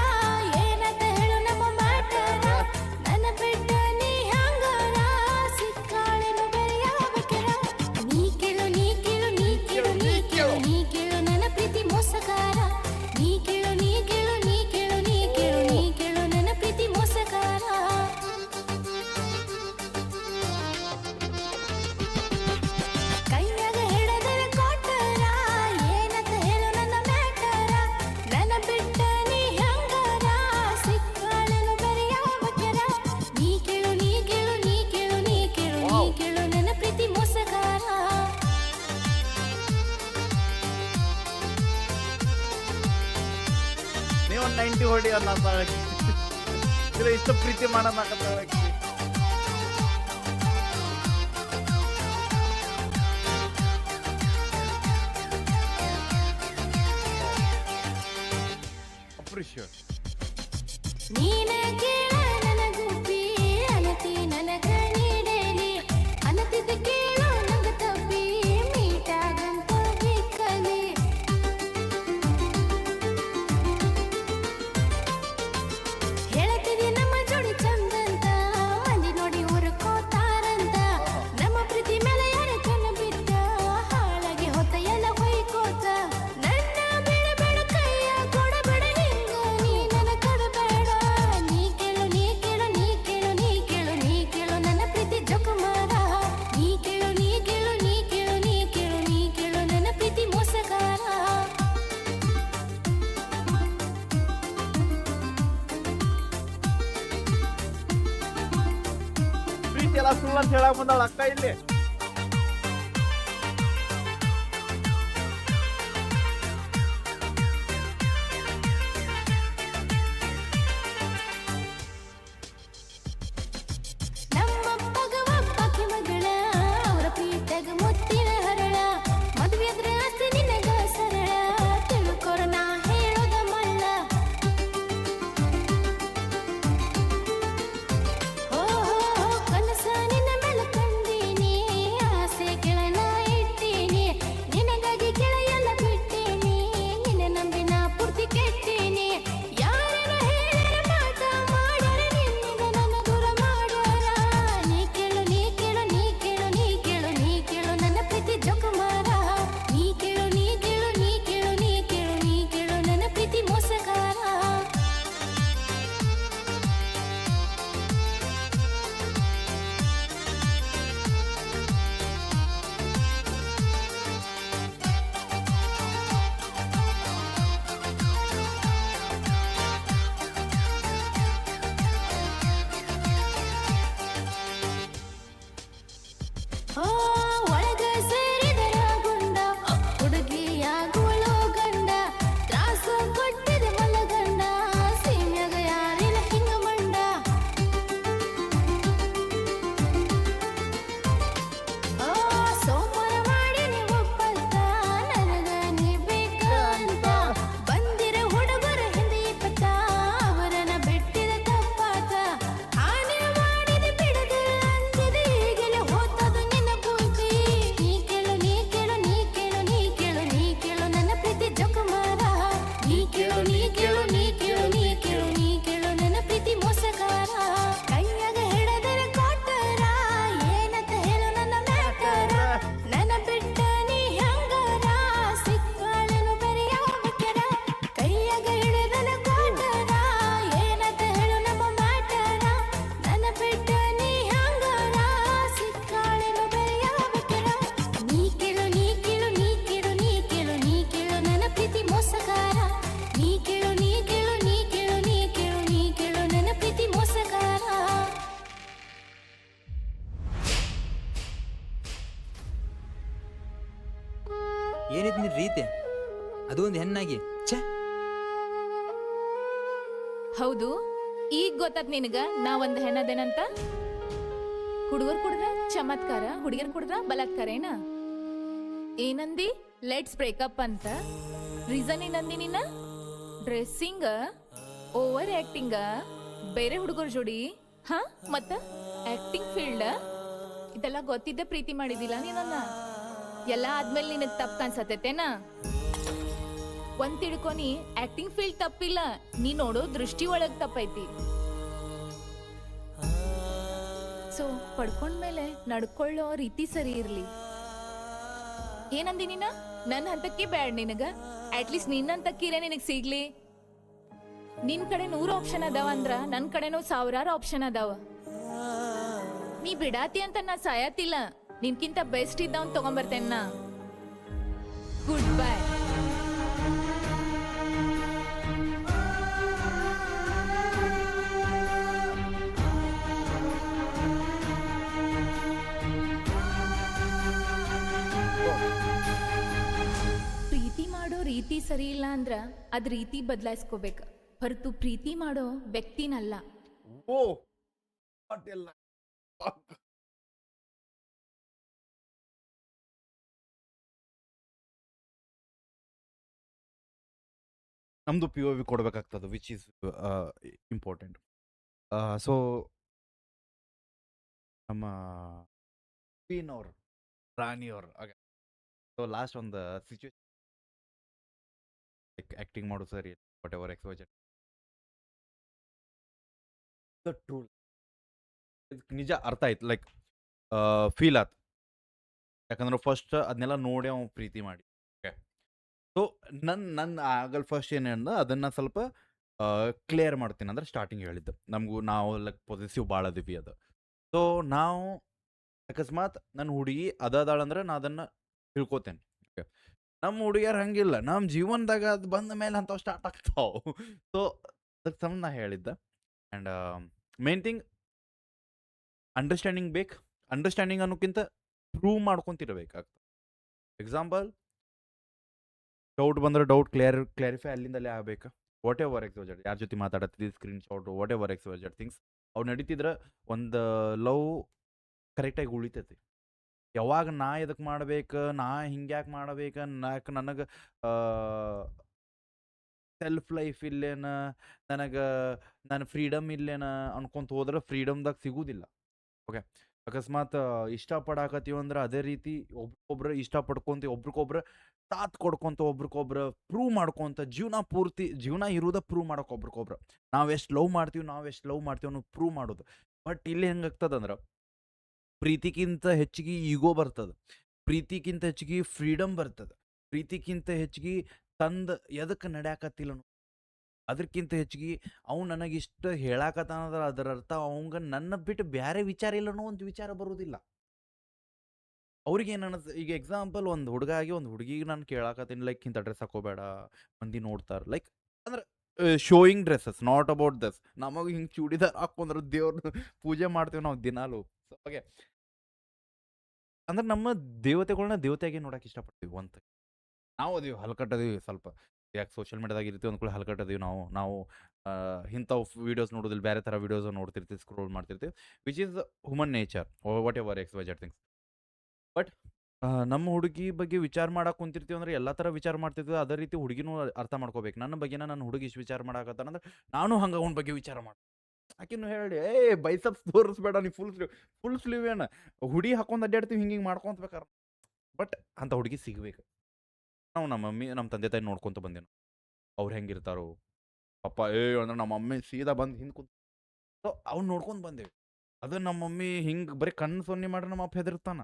ಏನಂತ ಹೇಳು ನಮ್ಮ ಮ್ಯಾಟರ, ನನ್ನ ಬಿಟ್ಟ ನೀ ಹಂಗರ ಸಿಕ್ಕಾಳನು ಬರೆಯಬೇಕರ. ನೀ ಕೇಳು ನೀ ಕೇಳು ನೀ ಕೇಳು ನೀ ಕೇಳು ನೀ ಕೇಳು ನನ್ನ ಪ್ರೀತಿ ಮೋಸಗಾರ. ನೀ ಕೇಳು ನೀ ಕೇಳು ನೀ ಕೇಳು ನೀ ಕೇಳು ನೀ ಕೇಳು ನನ್ನ ಪ್ರೀತಿ ಮೋಸಗಾರ. ಕೈಯಾಗ ಹಿಡದರ ಕೊಟ್ಟರ ಏನಂತ ಹೇಳು ನನ್ನ ಮ್ಯಾಟರ, ನನ್ನ ಬಿಟ್ಟ ನೀ ಹಂಗರ ಸಿಕ್ಕಾಳನು ಬರೆಯಬೇಕರ. ನೀ ಕೇಳು ನೀ ಕೇಳು ನೀ ಕೇಳು ನೀ ಕೇಳು ನೀ ಕೇಳು ನನ್ನ ಪ್ರೀತಿ ಮೋಸಗಾರ. ನೀವು 90 ಹೊಡಿ ಅನ್ನೋ ಇಷ್ಟು ಪ್ರೀತಿ ಮಾಡೋದಾಕತ್ತಾಳಕಿ. ಅಪ್ರಿಷಿಯೇಟ್. ನೀನ ಕೇಳ ನನಗುಬ್ಬಿ ಅನತಿ ನನಗ ನೀಡಲಿ, ಅನತಿದ ಕೇಳು ನಂಗ ತಪ್ಪಿ ಮೀಟಾಗಂತ ಬಿಕ್ಕಲಿ. ಹೇಳ್ತಿದಿ ನಮ್ಮ ಜೋಡಿ ಚಂದಂತ, ಮಂದಿ ನೋಡಿ ಹುರ್ಕೋತಾರಂತ. ನಮ್ಮ ಪ್ರೀತಿ ಮೇಲೆ ಯಾರ ಕಣ್ಣು ಬಿದ್ದ ಹಾಳಾಗಿ ಹೊತ್ತ ಎಲ್ಲ ಹೊಯ್ಕೋತ. ನನ್ನ ಬಿಡಬೇಡ ಕೈಯ ಕೊಡಬೇಡ ಹಿಂಗ ನೀ ನನ್ನ ಕೊಡಬೇಡ. ನೀ ಕೇಳು ನೀ ಕೇಳು ನೀ ಕೇಳು ನೀ ಕೇಳು ನೀ ಕೇಳು ನನ್ನ ಪ್ರೀತಿ ಜೋಕುಮಾರ. ನೀ ಕೇಳು ನೀ ಕೇಳು ನೀ ಕೇಳು ನೀ ಕೇಳು ನೀ ಕೇಳು ನನ್ನ ಪ್ರೀತಿ ಮೋಸಗಾರ. ಪ್ರೀತಿ ಎಲ್ಲ ಸುಳ್ಳು ಅಂತ ಹೇಳಕ್ ಬಂದಾಳ ಅಕ್ಕ ಇಲ್ಲಿ. ನಮ್ಮಪ್ಪಗ ಒಬ್ಬಾಕಿ ಮಗಳ, ಅವರ ಪ್ರೀತಿಯಾಗ ಮುತ್ತಿನ ಹರಳ. ಮದುವೆಯಾದ್ರ ಆಸ್ತಿ ನಿನಗ ಸರಳ, ತಿಳ್ಕೊರ ನಾ ಹೇಳೋದ ಮಳ್ಳ. ಓ ಕನಸ ನಿನ್ನ ಮೇಲೆ ಕಂಡೀನಿ, ಏನಿದ್ ನಿನ್ ರೀತಿ ಅದು ಒಂದು ಹೆಣ್ಣಾಗಿ ಛೇ ಹೌದು ಈಗ ಗೊತ್ತಾತ್ ನಿನಗ ನಾ ಒಂದ್ ಹೆಣ್ಣದೇನಂತ. ಹುಡುಗರ್ ಕುಡ್ರ ಚಮತ್ಕಾರ, ಹುಡುಗಿಯರ್ ಕುಡ್ರ ಬಲಾತ್ಕಾರ ಏನಂದಿ? ಲೆಟ್ಸ್ ಬ್ರೇಕಪ್ ಅಂತ. ರೀಸನ್ ಏನಂದಿ ನೀನ? ಡ್ರೆಸ್ಸಿಂಗ್, ಓವರ್ ಆಕ್ಟಿಂಗ್, ಬೇರೆ ಹುಡುಗರ ಜೋಡಿ, ಹಾ ಮತ್ತ ಆಕ್ಟಿಂಗ್ ಫೀಲ್ಡ್ ಇದೆಲ್ಲ ಗೊತ್ತಿದ್ದೆ ಪ್ರೀತಿ ಮಾಡಿದಿಲ್ಲ ನೀನನ್ನ. ಎಲ್ಲ ಆದ್ಮೇಲೆ ನಿನಗ್ ತಪ್ಪ ಕಾಣ್ಸತ್ತೇನಾ? ಒಂದ್ ತಿಳ್ಕೊನಿ, ಆಕ್ಟಿಂಗ್ ಫೀಲ್ಡ್ ತಪ್ಪಿಲ್ಲ, ನೀ ನೋಡೋ ದೃಷ್ಟಿ ಒಳಗ್ ತಪ್ಪೈತಿ. ಸೊ ಪಡ್ಕೊಂಡ್ಮೇಲೆ ನಡ್ಕೊಳ್ಳೋ ರೀತಿ ಸರಿ ಇರ್ಲಿ. ಏನಂದಿ ನೀನ? ನನ್ ಹಂತಕ್ಕೆ ಬ್ಯಾಡ್ ನಿನಗ. ಅಟ್ಲೀಸ್ಟ್ ನಿನ್ನಂತಕ್ಕಿರೇ ನಿನಗ್ ಸಿಗ್ಲಿ. ನಿನ್ ಕಡೆ 100 ಆಪ್ಷನ್ ಅದಾವ ಅಂದ್ರ ನನ್ ಕಡೆನೂ 1000 ಆಪ್ಷನ್ ಅದಾವ. ನೀ ಬಿಡಾತಿ ಅಂತ ನಾ ಸಾಯತಿಲ್ಲ, ನಿನ್ಕಿಂತ ಬೆಸ್ಟ್ ಇದ್ದವನ್ ತಗೊಂಬರ್ತೇನ. Goodbye. ಪ್ರೀತಿ ಮಾಡೋ ರೀತಿ ಸರಿ ಇಲ್ಲ ಅಂದ್ರ ಅದ್ ರೀತಿ ಬದಲಾಯಿಸ್ಕೋಬೇಕು ಹೊರತು ಪ್ರೀತಿ ಮಾಡೋ ವ್ಯಕ್ತಿನಲ್ಲ. ಓ ಅದೆಲ್ಲ ನಮ್ದು ಪಿ ಒ ವಿ ಕೊಡ್ಬೇಕಾಗ್ತದೆ, ವಿಚ್ ಈಸ್ ಇಂಪಾರ್ಟೆಂಟ್. ಸೊ ನಮ್ಮ ಕ್ವೀನ್ ಅವ್ರು, ರಾಣಿಯವ್ರು ಸೊ ಲಾಸ್ಟ್ ಒಂದು ಸಿಚುವೇಶನ್ ಲೈಕ್ ಆಕ್ಟಿಂಗ್ ಮಾಡೋ ಸರಿ what ever exposure the true ನಿಜ ಅರ್ಥ ಆಯ್ತು, ಲೈಕ್ ಫೀಲ್ ಆಯ್ತು. ಯಾಕಂದ್ರೆ ಫಸ್ಟ್ ಅದನ್ನೆಲ್ಲ ನೋಡಿ ಅವ್ನು ಪ್ರೀತಿ ಮಾಡಿ. ಓಕೆ, ಸೊ ನನ್ನ ಆಗಲ್ ಫಸ್ಟ್ ಏನು ಅಂದ ಅದನ್ನು ಸ್ವಲ್ಪ ಕ್ಲಿಯರ್ ಮಾಡ್ತೀನಿ. ಅಂದ್ರೆ ಸ್ಟಾರ್ಟಿಂಗ್ ಹೇಳಿದ್ದು ನಾವು ಲೈಕ್ ಪೊಸೆಸಿವ್ ಭಾಳ ಅದೀವಿ ಅದು. ಸೊ ನಾವು ಅಕಸ್ಮಾತ್ ನನ್ನ ಹುಡುಗಿ ಅದಾಳಂದ್ರೆ ನಾ ಅದನ್ನು ತಿಳ್ಕೊತೇನೆ. ಓಕೆ, ನಮ್ಮ ಹುಡುಗಿಯರು ಹಂಗಿಲ್ಲ, ನಮ್ಮ ಜೀವನದಾಗ ಅದು ಬಂದ ಮೇಲೆ ಅಂಥವು ಸ್ಟಾರ್ಟ್ ಆಗ್ತಾವೆ. ಸೊ ಅದಕ್ಕೆ ಸಂಬಂಧ ನಾ ಹೇಳಿದ್ದೆ. ಆ್ಯಂಡ್ ಮೇನ್ ಥಿಂಗ್ ಅಂಡರ್ಸ್ಟ್ಯಾಂಡಿಂಗ್ ಬೇಕು. ಅಂಡರ್ಸ್ಟ್ಯಾಂಡಿಂಗ್ ಅನ್ನೋಕ್ಕಿಂತ ಪ್ರೂವ್ ಮಾಡ್ಕೊತಿರ್ಬೇಕಾಗ್ತದೆ. ಎಕ್ಸಾಂಪಲ್, ಡೌಟ್ ಬಂದರೆ ಡೌಟ್ ಕ್ಲಾರಿಫೈ ಅಲ್ಲಿಂದಲೇ ಆಗಬೇಕು. ವಾಟ್ ಎವರ್ ಎಕ್ಸ್ಪೋಜರ್, ಯಾರ ಜೊತೆ ಮಾತಾಡತ್ತಿದ್ದು, screen shot, whatever exposure things ಅವು ನಡೀತಿದ್ರೆ ಒಂದು ಲವ್ ಕರೆಕ್ಟಾಗಿ ಉಳಿತೈತಿ. ಯಾವಾಗ ನಾ ಎದಕ್ಕೆ ಮಾಡ್ಬೇಕು, ನಾ ಹಿಂಗ್ಯಾಕೆ ಮಾಡ್ಬೇಕು, ನನಗೆ ಸೆಲ್ಫ್ ಲೈಫ್ ಇಲ್ಲೇನ, ನನಗೆ ನನ್ನ ಫ್ರೀಡಮ್ ಇಲ್ಲೇನ ಅನ್ಕೊಂತ ಹೋದ್ರೆ ಫ್ರೀಡಮ್ದಾಗ ಸಿಗುವುದಿಲ್ಲ. ಓಕೆ, ಅಕಸ್ಮಾತ್ ಇಷ್ಟಪಡಾಕತ್ತೀವಿ ಅಂದ್ರೆ ಅದೇ ರೀತಿ ಒಬ್ರಿಗೊಬ್ರು ಇಷ್ಟಪಡ್ಕೊಂತೀವಿ, ಒಬ್ರಿಗೊಬ್ರು ಸಾಥ್ ಕೊಡ್ಕೊಂತ, ಒಬ್ರಿಗೊಬ್ರು ಪ್ರೂವ್ ಮಾಡ್ಕೊಂತ, ಜೀವನ ಇರೋದ ಪ್ರೂವ್ ಮಾಡೋಕೆ ಒಬ್ರಿಗೊಬ್ರು. ನಾವೆಷ್ಟು ಲವ್ ಮಾಡ್ತೀವಿ ಅನ್ನೋ ಪ್ರೂವ್ ಮಾಡೋದು. ಬಟ್ ಇಲ್ಲಿ ಹೆಂಗಾಗ್ತದಂದ್ರೆ ಪ್ರೀತಿಗಿಂತ ಹೆಚ್ಚಿಗೆ ಈಗೋ ಬರ್ತದೆ, ಪ್ರೀತಿಗಿಂತ ಹೆಚ್ಚಿಗೆ ಫ್ರೀಡಮ್ ಬರ್ತದೆ, ಪ್ರೀತಿಗಿಂತ ಹೆಚ್ಚಿಗೆ ಎದಕ್ಕೆ ನಡೆಯಾಕತ್ತಿಲ್ಲ ಅದಕ್ಕಿಂತ ಹೆಚ್ಚಿಗೆ ಅವ್ನು ನನಗಿಷ್ಟ ಹೇಳಾಕತ್ತಾನಂದ್ರೆ ಅದರ ಅರ್ಥ ಅವಂಗ ನನ್ನ ಬಿಟ್ಟು ಬೇರೆ ವಿಚಾರ ಇಲ್ಲನೋ ಒಂದು ವಿಚಾರ ಬರೋದಿಲ್ಲ. ಅವ್ರಿಗೆ ಏನು ಅನಿಸ್, ಈಗ ಎಕ್ಸಾಂಪಲ್ ಒಂದು ಹುಡುಗ ಆಗಿ ಒಂದು ಹುಡುಗಿಗೆ ನಾನು ಕೇಳಾಕತ್ತೀನಿ ಲೈಕ್ ಇಂಥ ಡ್ರೆಸ್ ಹಾಕೋಬೇಡ, ಮಂದಿ ನೋಡ್ತಾರೆ, ಲೈಕ್ ಅಂದ್ರೆ ಶೋಯಿಂಗ್ ಡ್ರೆಸ್ಸಸ್, ನಾಟ್ ಅಬೌಟ್ ದಸ್. ನಮಗೆ ಹಿಂಗೆ ಚೂಡಿದಾರ್ ಹಾಕೊಂಡ್ರೆ ದೇವ್ರ ಪೂಜೆ ಮಾಡ್ತೀವಿ ನಾವು ದಿನಾಲು. ಓಕೆ, ಅಂದ್ರೆ ನಮ್ಮ ದೇವತೆಗಳನ್ನ ದೇವತೆಯಾಗಿ ನೋಡಕ್ಕೆ ಇಷ್ಟಪಡ್ತೀವಿ. ನಾವು ಅದೀವಿ ಹಲ್ಕಟ್ಟದೀವಿ ಸ್ವಲ್ಪ, ಯಾಕೆ ಸೋಷಿಯಲ್ ಮೀಡಿಯಾದಾಗ ಇರ್ತೀವಿ ಅಂದ್ಕೊಳ್ಳಿ ಹಲ್ಕಟ್ಟದೀವಿ ನಾವು ಇಂಥವು ವೀಡಿಯೋಸ್ ನೋಡೋದಿಲ್ಲ, ಬೇರೆ ಥರ ವೀಡಿಯೋಸ್ ನೋಡ್ತಿರ್ತೀವಿ, ಸ್ಕ್ರೋಲ್ ಮಾಡ್ತಿರ್ತೀವಿ, which is human nature, what ever exposure things. But ನಮ್ಮ ಹುಡುಗಿ ಬಗ್ಗೆ ವಿಚಾರ ಮಾಡಕ್ಕೆ ಕುಂತಿರ್ತೀವಿ ಅಂದ್ರೆ ಎಲ್ಲ ಥರ ವಿಚಾರ ಮಾಡ್ತಿರ್ತೀವಿ. ಅದೇ ರೀತಿ ಹುಡುಗಿನೂ ಅರ್ಥ ಮಾಡ್ಕೋಬೇಕು. ನನ್ನ ಬಗ್ಗೆನ ನನ್ನ ಹುಡುಗಿ ಇಷ್ಟು ವಿಚಾರ ಮಾಡಾಕತ್ತಾನಂದ್ರೆ ನಾನು ಹಂಗೆ ಅವ್ನ ಬಗ್ಗೆ ವಿಚಾರ ಮಾಡಿ ಆಕಿನೂ ಹೇಳಿ, ಬೈಸಪ್ಸ್ ತೋರಿಸ್ಬೇಡ, ನೀ ಫುಲ್ ಸ್ಲೀವ್ ಏನು ಹುಡಿ ಹಾಕೊಂಡು ಅಡ್ಡಾಡ್ತೀವಿ, ಹಿಂಗೆ ಮಾಡ್ಕೊಂತ. ಬಟ್ ಅಂಥ ಹುಡುಗಿ ಸಿಗಬೇಕು. ನಾವು ನಮ್ಮ ಮಮ್ಮಿ ನಮ್ಮ ತಂದೆ ತಾಯಿ ನೋಡ್ಕೊತ ಬಂದೇನು, ಅವ್ರು ಹೆಂಗಿರ್ತಾರೋ ಪಪ್ಪ ಅಂದ್ರೆ ನಮ್ಮ ಮಮ್ಮಿ ಸೀದಾ ಬಂದು ಹಿಂದೆ ಕುಂತ, ಸೊ ಅವ್ನು ನೋಡ್ಕೊಂಡು ಬಂದೇವಿ. ಅದು ನಮ್ಮ ಮಮ್ಮಿ ಹಿಂಗೆ ಬರೀ ಕಣ್ಣು ಸೊನ್ನೆ ಮಾಡ್ರೆ ನಮ್ಮ ಅಪ್ಪ ಹೆದರ್ತಾನ.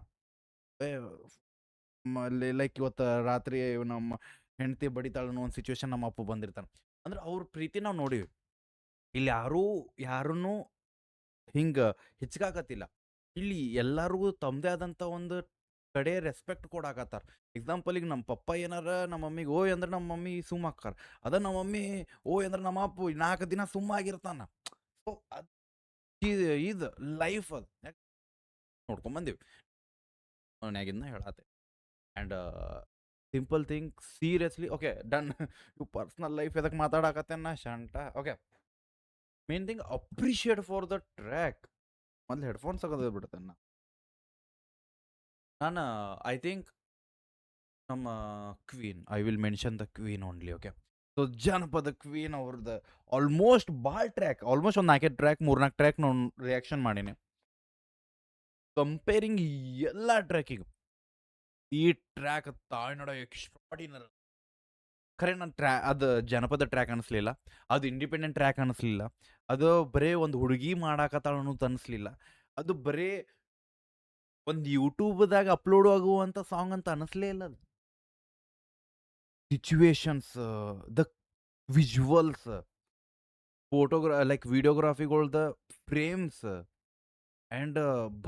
ಅಲ್ಲಿ ಲೈಕ್ ಇವತ್ತು ರಾತ್ರಿ ನಮ್ಮ ಹೆಂಡತಿ ಬಡಿತಾಳ ಅನ್ನೋ ಒಂದು ಸಿಚುವೇಶನ್ ನಮ್ಮ ಅಪ್ಪ ಬಂದಿರ್ತಾನೆ. ಅಂದ್ರೆ ಅವ್ರ ಪ್ರೀತಿ ನಾವು ನೋಡಿವಿ. ಇಲ್ಲಿ ಯಾರನ್ನೂ ಹಿಂಗೆ ಹೆಚ್ಚಿಗಾಕತ್ತಿಲ್ಲ. ಇಲ್ಲಿ ಎಲ್ಲರಿಗೂ ತಮ್ಮದೇ ಆದಂಥ ಒಂದು ಕಡೆ ರೆಸ್ಪೆಕ್ಟ್ ಕೊಡಾಕತ್ತಾರ. ಎಕ್ಸಾಂಪಲ್, ಈಗ ನಮ್ಮ ಪಪ್ಪ ಏನಾರ ನಮ್ಮ ಮಮ್ಮಿಗೆ ಓಯ್ ಅಂದ್ರೆ ನಮ್ಮ ಮಮ್ಮಿ ಸುಮ್ಮ ಹಾಕ್ಕಾರ. ಅದ ನಮ್ಮ ಮಮ್ಮಿ ಓಯ್ ಅಂದ್ರೆ ನಮ್ಮ ಅಪ್ಪ 4 ದಿನ ಸುಮ್ಮ ಆಗಿರ್ತಾನ. ಸೊ ಅದು ಇದು ಲೈಫ್, ಅದು ನೋಡ್ಕೊಂಡ್ ಬಂದೀವಿ ಮನ್ಯಾಗಿಂದ ಹೇಳತ್ತೆ. And simple thing seriously okay done. ಇವು ಪರ್ಸನಲ್ ಲೈಫ್ ಎದಕ್ಕೆ ಮಾತಾಡಕತ್ತೇನ ನಾ ಶಂಟ. Okay, main thing appreciate for the track. ಮೊದ್ಲು ಹೆಡ್ಫೋನ್ಸ್ ತಗೋದು ಬಿಡ್ತೇನೆ ನಾನು. ಐ ಥಿಂಕ್ ನಮ್ಮ queen, I will mention the queen only. Okay, so ಜನಪದ ಕ್ವೀನ್ ಅವ್ರದ್ದು ಆಲ್ಮೋಸ್ಟ್ ಭಾಳ ಟ್ರ್ಯಾಕ್, ಆಲ್ಮೋಸ್ಟ್ ಒಂದು 4 ಟ್ರ್ಯಾಕ್ 3-4 ಟ್ರ್ಯಾಕ್ ನಾನು ರಿಯಾಕ್ಷನ್ ಮಾಡೀನಿ. ಕಂಪೇರಿಂಗ್ ಎಲ್ಲ ಟ್ರ್ಯಾಕಿಗೂ ಈ ಟ್ರ್ಯಾಕ್ ತಾಯ್ನಾಡ ಎಕ್ಸ್ಟ್ರಾಡಿನರಿ. ಖರೆ ನನ್ನ ಅದು ಜನಪದ ಟ್ರ್ಯಾಕ್ ಅನಿಸ್ಲಿಲ್ಲ, ಅದು ಇಂಡಿಪೆಂಡೆಂಟ್ ಟ್ರ್ಯಾಕ್ ಅನಿಸ್ಲಿಲ್ಲ, ಅದು ಬರೇ ಒಂದು ಹುಡುಗಿ ಮಾಡಾಕತ್ತಾಳ ಅನ್ನೋದು ಅನಿಸ್ಲಿಲ್ಲ, ಅದು ಬರೇ ಒಂದು ಯೂಟ್ಯೂಬ್ದಾಗ ಅಪ್ಲೋಡ್ ಆಗುವಂಥ ಸಾಂಗ್ ಅಂತ ಅನಿಸ್ಲೇ ಇಲ್ಲ. ಅದು ಸಿಚುವೇಶನ್ಸ್, ದ ವಿಜುವಲ್ಸ್, ಲೈಕ್ ವಿಡಿಯೋಗ್ರಾಫಿಗಳ್ದ ಫ್ರೇಮ್ಸ್ ಆ್ಯಂಡ್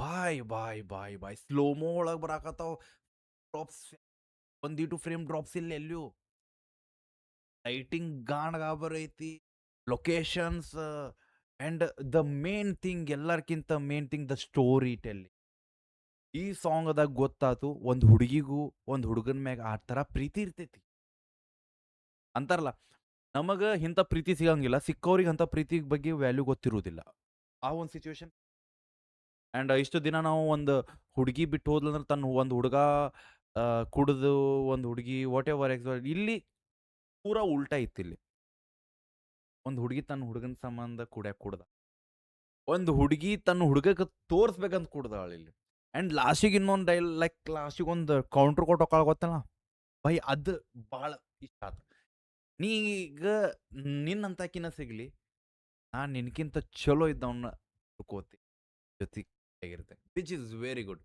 ಬಾಯ್ ಸ್ಲೋಮೋ ಒಳಗೆ ಬರಾಕತ್ತಾವ ಡ್ರಾಪ್ಸ್. ಒಂದಿಟ್ಟು ಫ್ರೇಮ್ ಡ್ರಾಪ್ಸ್ ಇಲ್ಲ ಎಲ್ಲೂ. ಲೈಟಿಂಗ್ ಗಾಣಗಾಬರ್ ಐತಿ, locations and the main thing, ಎಲ್ಲರ್ಕಿಂತ main thing the story telling. ಈ ಸಾಂಗ್ದಾಗ ಗೊತ್ತಾತು ಒಂದು ಹುಡುಗಿಗೂ ಒಂದು ಹುಡುಗನ ಮ್ಯಾಗ ಆ ಥರ ಪ್ರೀತಿ ಇರ್ತೈತಿ ಅಂತಾರಲ್ಲ. ನಮಗೆ ಇಂಥ ಪ್ರೀತಿ ಸಿಗಂಗಿಲ್ಲ, ಸಿಕ್ಕವ್ರಿಗೆ ಅಂಥ ಪ್ರೀತಿ ಬಗ್ಗೆ ವ್ಯಾಲ್ಯೂ ಗೊತ್ತಿರೋದಿಲ್ಲ. ಆ ಒಂದು ಸಿಚುವೇಶನ್. ಆ್ಯಂಡ್ ಇಷ್ಟು ದಿನ ನಾವು ಒಂದು ಹುಡುಗಿ ಬಿಟ್ಟು ಹೋದ್ಲಂದ್ರೆ ತನ್ನ ಒಂದು ಹುಡುಗ ಕುಡಿದು ಒಂದು ಹುಡುಗಿ ವಾಟ್ ಎವರ್ ಇಲ್ಲಿ ಪೂರಾ ಉಲ್ಟಾ ಇತ್ತು. ಇಲ್ಲಿ ಒಂದು ಹುಡುಗಿ ತನ್ನ ಹುಡುಗನ ಸಂಬಂಧ ಕುಡ್ದ, ಒಂದು ಹುಡುಗಿ ತನ್ನ ಹುಡುಗಕ್ಕೆ ತೋರಿಸ್ಬೇಕಂತ ಕುಡ್ದಾಳ ಇಲ್ಲಿ. ಆ್ಯಂಡ್ ಲಾಸ್ಟಿಗೆ ಇನ್ನೊಂದು ಲೈಕ್ ಲಾಸ್ಟಿಗೆ ಒಂದು ಕೌಂಟ್ರ್ ಕೊಟ್ಟು ಹೋಗಾಳ ಗೊತ್ತಲ್ಲ ಬೈ, ಅದು ಭಾಳ ಇಷ್ಟ ಆತು. ನೀ ಈಗ ನಿನ್ನಂತಾಕಿನ ಸಿಗಲಿ, ನಾನು ನಿನ್ಕಿಂತ ಚಲೋ ಇದ್ದವನ್ನ ತಿಳ್ಕೋತಿ ಜೊತೆಗಿರುತ್ತೆ, ವಿಚ್ ಈಸ್ ವೆರಿ ಗುಡ್.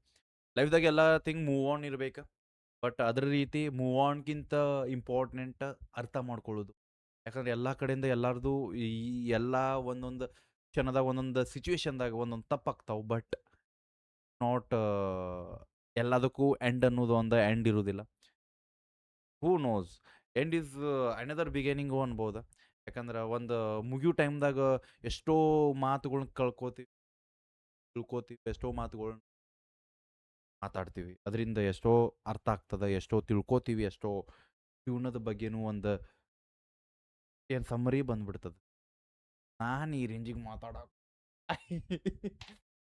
ಲೈಫ್ದಾಗ ಎಲ್ಲ ಥಿಂಗ್ ಮೂವ್ ಆನ್ ಇರ್ಬೇಕು, ಬಟ್ ಅದ್ರ ರೀತಿ ಮೂವ್ ಆನ್ಗಿಂತ ಇಂಪಾರ್ಟೆಂಟ್ ಅರ್ಥ ಮಾಡ್ಕೊಳ್ಳೋದು. ಯಾಕಂದ್ರೆ ಎಲ್ಲ ಕಡೆಯಿಂದ ಎಲ್ಲರದು ಈ ಎಲ್ಲ ಒಂದೊಂದು ಕ್ಷಣದಾಗ ಒಂದೊಂದು ಸಿಚುವೇಶನ್ದಾಗ ಒಂದೊಂದು ತಪ್ಪಾಗ್ತಾವೆ, ಬಟ್ ನಾಟ್ ಎಲ್ಲದಕ್ಕೂ ಎಂಡ್ ಅನ್ನೋದು ಒಂದು ಎಂಡ್ ಇರೋದಿಲ್ಲ. Who knows, end is another beginning ಅನ್ಬೋದು. ಯಾಕಂದ್ರೆ ಒಂದು ಮುಗಿಯೋ ಟೈಮ್ದಾಗ ಎಷ್ಟೋ ಮಾತುಗಳನ್ನ ತಿಳ್ಕೊತೀವಿ, ಎಷ್ಟೋ ಮಾತುಗಳನ್ನ ಮಾತಾಡ್ತೀವಿ, ಅದರಿಂದ ಎಷ್ಟೋ ಅರ್ಥ ಆಗ್ತದೆ, ಎಷ್ಟೋ ತಿಳ್ಕೊತೀವಿ, ಎಷ್ಟೋ ಜೀವನದ ಬಗ್ಗೆನೂ ಒಂದು ಏನು ಸಮ್ಮರಿ ಬಂದ್ಬಿಡ್ತದೆ. ನಾನು ಈ ರೇಂಜಿಗೆ ಮಾತಾಡ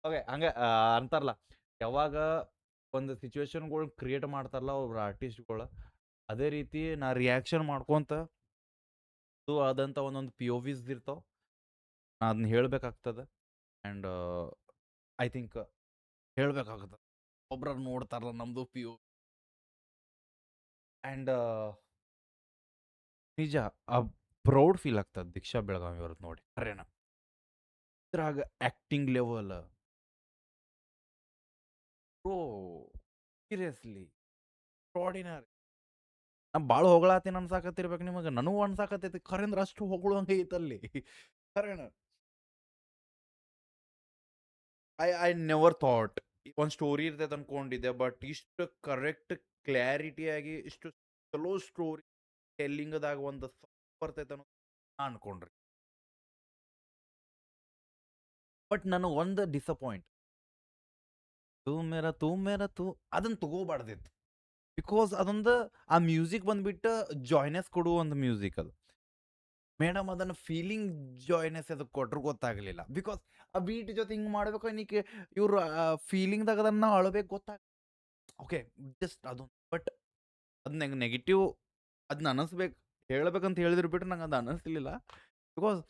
ಓಕೆ ಹಂಗೆ ಅಂತಾರಲ್ಲ, ಯಾವಾಗ ಒಂದು ಸಿಚುವೇಶನ್ಗಳು ಕ್ರಿಯೇಟ್ ಮಾಡ್ತಾರಲ್ಲ ಒಬ್ರು ಆರ್ಟಿಸ್ಟ್ಗಳು, ಅದೇ ರೀತಿ ನಾ ರಿಯಾಕ್ಷನ್ ಮಾಡ್ಕೊತ ಆದಂಥ ಒಂದೊಂದು ಪಿ ಒ ವಿಸ್ ಇರ್ತಾವೆ, ನಾ ಅದನ್ನ ಹೇಳ್ಬೇಕಾಗ್ತದೆ. ಆ್ಯಂಡ್ ಐ ಥಿಂಕ್ ಹೇಳ್ಬೇಕಾಗ್ತದೆ, ಒಬ್ರು ನೋಡ್ತಾರಲ್ಲ ನಮ್ಮದು ಪಿ ಒ. ಆ್ಯಂಡ್ ನಿಜ ಪ್ರೌಡ್ ಫೀಲ್ ಆಗ್ತದೆ ದೀಕ್ಷಾ ಬೆಳಗಾವಿ ಅವ್ರದ್ದು ನೋಡಿ. ಖರೇನ ಇದ್ರಾಗ acting level bro seriously extraordinary. ನಾ ಭಾಳ ಹೊಗಳಾತೀನಿ ಅನ್ಸಾಕತ್ತಿರ್ಬೇಕು ನಿಮಗೆ, ನನಗೂ ಅನ್ಸಾಕತ್ತೈತಿ ಖರೇಂದ್ರ ಅಷ್ಟು ಹೊಗಳಂಗೆ ಐತಲ್ಲಿ ಖರೇನ. ಐ ನೆವರ್ ಥಾಟ್ ಒಂದು ಸ್ಟೋರಿ ಇರ್ತೈತೆ ಅನ್ಕೊಂಡಿದ್ದೆ, ಬಟ್ ಇಷ್ಟು ಕರೆಕ್ಟ್ ಕ್ಲಾರಿಟಿಯಾಗಿ ಇಷ್ಟು ಚಲೋ ಸ್ಟೋರಿ ಟೆಲ್ಲಿಂಗದಾಗ ಒಂದು ಬರ್ತೈತೆ ಅನ್ನೋ ಅನ್ಕೊಂಡ್ರಿ. ಬಟ್ ನನಗೆ ಒಂದು ಡಿಸಪಾಯಿಂಟ್, ತೂ ಮೇರ ತೂ ಅದನ್ನು ತಗೋಬಾರ್ದಿತ್ತು. ಬಿಕಾಸ್ ಅದೊಂದು ಆ ಮ್ಯೂಸಿಕ್ ಬಂದ್ಬಿಟ್ಟು ಜಾಯ್ನೆಸ್ ಕೊಡುವ ಒಂದು ಮ್ಯೂಸಿಕ್ ಅದು. ಮೇಡಮ್ ಅದನ್ನು ಫೀಲಿಂಗ್ ಜಾಯ್ನೆಸ್ ಅದಕ್ಕೆ ಕೊಟ್ರು ಗೊತ್ತಾಗಲಿಲ್ಲ. ಬಿಕಾಸ್ ಆ ಬೀಟ್ ಜೊತೆ ಹಿಂಗೆ ಮಾಡ್ಬೇಕು ಅನ್ನಿಕ್ಕೆ ಇವರು ಫೀಲಿಂಗ್ದಾಗ ಅದನ್ನು ಅಳಬೇಕು ಗೊತ್ತಾಗ. ಓಕೆ ಜಸ್ಟ್ ಅದು, ಬಟ್ ಅದು ನಂಗೆ ನೆಗೆಟಿವ್ ಅದನ್ನ ಅನ್ನಿಸ್ಬೇಕು ಹೇಳ್ಬೇಕಂತ ಹೇಳಿದ್ರು ಬಿಟ್ರೆ ನಂಗೆ ಅದು ಅನ್ನಿಸ್ಲಿಲ್ಲ. ಬಿಕಾಸ್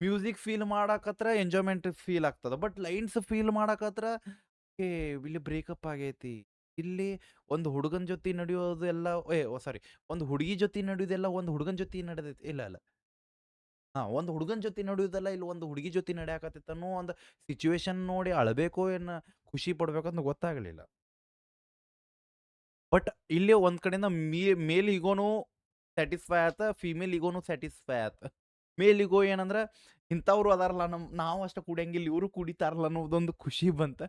ಮ್ಯೂಸಿಕ್ ಫೀಲ್ ಮಾಡಕತ್ರ ಎಂಜಾಯ್ಮೆಂಟ್ ಫೀಲ್ ಆಗ್ತದೆ, ಬಟ್ ಲೈನ್ಸ್ ಫೀಲ್ ಮಾಡಕತ್ರ ಏ ಇಲ್ಲಿ ಬ್ರೇಕಪ್ ಆಗೈತಿ, ಇಲ್ಲಿ ಒಂದು ಹುಡುಗನ ಜೊತೆ ನಡೆಯೋದು ಎಲ್ಲ ಸಾರಿ ಒಂದು ಹುಡುಗಿ ಜೊತೆ ನಡೆಯೋದೆಲ್ಲ ಒಂದು ಹುಡುಗನ ಜೊತೆ ನಡೆದೈತಿ, ಇಲ್ಲ ಒಂದು ಹುಡುಗನ ಜೊತೆ ನಡೆಯೋದಲ್ಲ ಇಲ್ಲಿ ಒಂದು ಹುಡುಗಿ ಜೊತೆ ನಡೆಯಾಕತ್ತೈತೆ ಅನ್ನೋ ಒಂದು ಸಿಚುವೇಶನ್ ನೋಡಿ ಅಳಬೇಕೋ ಏನು ಖುಷಿ ಪಡ್ಬೇಕಂತ ಗೊತ್ತಾಗಲಿಲ್ಲ. ಬಟ್ ಇಲ್ಲಿ ಒಂದು ಕಡೆಯಿಂದ ಮೇಲ್ ಈಗೋನು ಸ್ಯಾಟಿಸ್ಫೈ ಆತ, ಫೀಮೇಲ್ ಈಗೋನು ಸ್ಯಾಟಿಸ್ಫೈ ಆತ. ಮೇಲ್ ಈಗೋ ಏನಂದ್ರೆ ಇಂಥವ್ರು ಅದಾರಲ್ಲ ನಾವು ಅಷ್ಟು ಕುಡಿಯಂಗಿಲ್ಲ, ಇವರು ಕುಡಿತಾರಲ್ಲ ಅನ್ನೋದೊಂದು ಖುಷಿ ಬಂತ.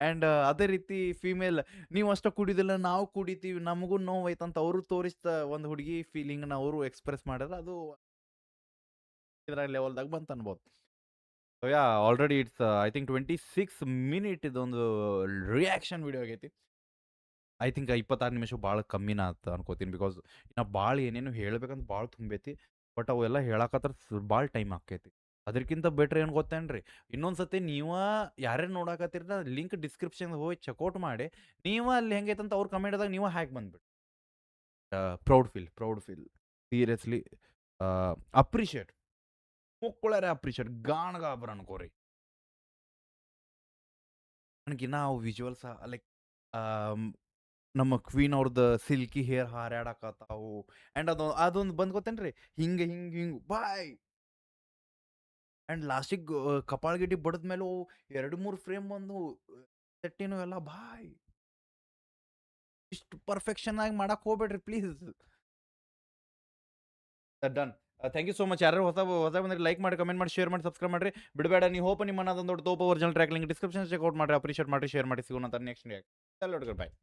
ಆ್ಯಂಡ್ ಅದೇ ರೀತಿ ಫೀಮೇಲ್, ನೀವು ಅಷ್ಟು ಕುಡಿದಿಲ್ಲ ನಾವು ಕುಡಿತೀವಿ, ನಮಗೂ ನೋವು ಐತಂತ ಅವರು ತೋರಿಸ್ತ ಒಂದು ಹುಡುಗಿ ಫೀಲಿಂಗ್ನ ಅವರು ಎಕ್ಸ್ಪ್ರೆಸ್ ಮಾಡಿದ್ರೆ ಅದು ಇದ್ರಾಗ ಲೆವೆಲ್ದಾಗ ಬಂತ ಅನ್ಬೋದು. So yeah already it's I think 26 minute ಇದೊಂದು ರಿಯಾಕ್ಷನ್ ವಿಡಿಯೋ ಆಗೈತಿ. ಐ ಥಿಂಕ್ 26 ನಿಮಿಷ ಭಾಳ ಕಮ್ಮಿನ ಆತ ಅನ್ಕೋತೀನಿ. ಬಿಕಾಸ್ ಇನ್ನು ಭಾಳ ಏನೇನು ಹೇಳ್ಬೇಕಂತ ಭಾಳ ತುಂಬೈತಿ. ಬಟ್ ಅವೆಲ್ಲ ಹೇಳಕತ್ರ ಭಾಳ ಟೈಮ್ ಆಕ್ಕೈತಿ. ಅದಕ್ಕಿಂತ ಬೆಟ್ರ್ ಏನು ಗೊತ್ತೇನ್ರಿ, ಇನ್ನೊಂದು ಸತಿ ಯಾರ್ಯಾರು ನೋಡಾಕತ್ತೀರ ಲಿಂಕ್ ಡಿಸ್ಕ್ರಿಪ್ಷನ್‌ಗೆ ಹೋಗಿ ಚೆಕ್ಔಟ್ ಮಾಡಿ, ಅಲ್ಲಿ ಹೆಂಗೈತಂತ ಅವ್ರ ಕಮೆಂಟ್‌ದಾಗ ಹ್ಯಾಕ್ ಬಂದ್ಬಿಡಿ. ಪ್ರೌಡ್ ಫೀಲ್ ಸೀರಿಯಸ್ಲಿ ಅಪ್ರಿಷಿಯೇಟ್ ಮುಕ್ಕುಳರೆ ಅಪ್ರಿಷಿಯೇಟ್ ಗಾಣಗಾಬ್ರ ಅನ್ಕೋರಿ. ನನಗಿನ್ನ ಅವು ವಿಜುವಲ್ಸ್ ಲೈಕ್ ನಮ್ಮ ಕ್ವೀನ್ ಅವ್ರದ್ದು ಸಿಲ್ಕಿ ಹೇರ್ ಹಾರಾಡಕತ್ತಾವು. ಆ್ಯಂಡ್ ಅದೊಂದು ಬಂದು ಗೊತ್ತೇನ್ರಿ, ಹಿಂಗೆ ಬಾಯ್ ಆ್ಯಂಡ್ ಲಾಸ್ಟಿಗೆ ಕಪಾಳ ಗಿಟಿ ಬಡದ ಮೇಲೆ 2-3 ಫ್ರೇಮ್ ಬಂದು ಸೆಟ್ಟಿನೂ ಎಲ್ಲ ಬಾಯ್. ಇಷ್ಟು ಪರ್ಫೆಕ್ಷನ್ ಆಗಿ ಮಾಡಕ್ ಹೋಗ್ಬೇಡ್ರಿ please. Done. Thank you so much. ಯಾರು ಹೊಸ ಬಂದ್ರೆ ಲೈಕ್ ಮಾಡಿ, ಕಮೆಂಟ್ ಮಾಡಿ, ಶೇರ್ ಮಾಡಿ, ಸಬ್ಸ್ಕ್ರೈಬ್ ಮಾಡಿರಿ. ಬಿಡಬೇಡ. ನೀವು ಹೋಪ್ ನಿಮ್ಮ ಅನ್ನೋದೊಂದು ದೊಡ್ಡ ತೋಪ original track link description check out ಮಾಡಿ, ಅಪ್ರಿಷಿಯೇಟ್ ಮಾಡಿ, ಶೇರ್ ಮಾಡಿ. ಸಿಗೋಣ ಅಂತ ನೆಕ್ಸ್ಟ್ ಡೇ. ಬಾಯ್.